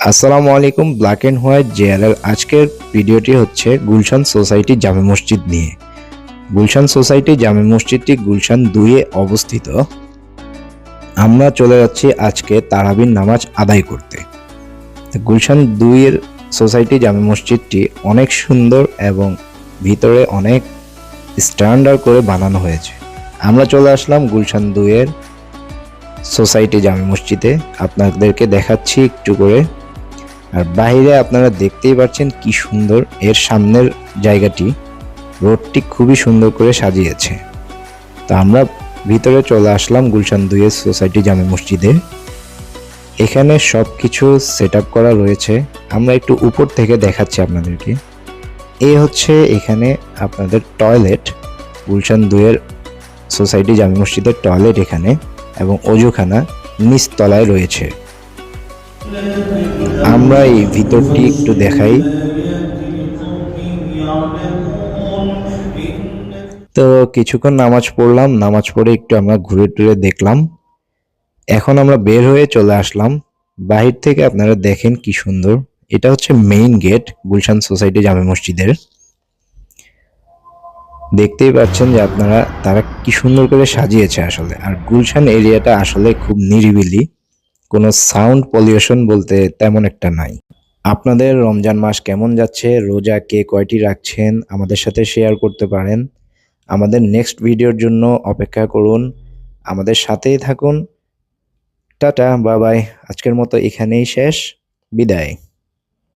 আসসালামু আলাইকুম। Black and white জেআরএল আজকের ভিডিওটি হচ্ছে গুলশান সোসাইটি জামে মসজিদ নিয়ে। গুলশান সোসাইটি জামে মসজিদটি গুলশান 2-এ অবস্থিত। আমরা চলে যাচ্ছি আজকে তারাবির নামাজ আদায় করতে। গুলশান 2-এর সোসাইটি জামে মসজিদটি অনেক সুন্দর এবং ভিতরে অনেক স্ট্যান্ডার্ড করে বানানো হয়েছে। আমরা চলে আসলাম গুলশান 2-এর সোসাইটি জামে মসজিদে, আপনাদেরকে দেখাচ্ছি একটু করে। আর বাইরে আপনারা দেখতেই পাচ্ছেন কি সুন্দর এর সামনের জায়গাটি, রোডটি খুবই সুন্দর করে সাজিয়েছে। তো আমরা ভিতরে চলে আসলাম গুলশান 2-এর সোসাইটি জামে মসজিদে। এখানে সব কিছু সেট আপ করা রয়েছে। আমরা একটু উপর থেকে দেখাচ্ছি আপনাদেরকে। এই হচ্ছে এখানে আপনাদের টয়লেট, গুলশান 2-এর সোসাইটি জামে মসজিদের টয়লেট এখানে, এবং অজুখানা নিচতলায় রয়েছে। আমরা এই ভিতরটি একটু দেখাই। তো কিছুক্ষণ নামাজ পড়লাম, নামাজ পড়ে একটু আমরা ঘুরে টুরে দেখলাম। এখন আমরা বের হয়ে চলে আসলাম। বাহির থেকে আপনারা দেখেন কি সুন্দর। এটা হচ্ছে মেইন গেট গুলশান সোসাইটি জামে মসজিদের। দেখতেই পাচ্ছেন যে আপনারা তারা কি সুন্দর করে সাজিয়েছে আসলে। আর গুলশান এরিয়াটা আসলে খুব নিরিবিলি, কোনো সাউন্ড পলিউশন বলতে তেমন একটা নাই। আপনাদের রমজান মাস কেমন যাচ্ছে? রোজা কে কয়টি রাখছেন আমাদের সাথে শেয়ার করতে পারেন। আমাদের নেক্সট ভিডিওর জন্য অপেক্ষা করুন, আমাদের সাথেই থাকুন। Tata, bye bye. আজকের মতো এখানেই শেষ, বিদায়।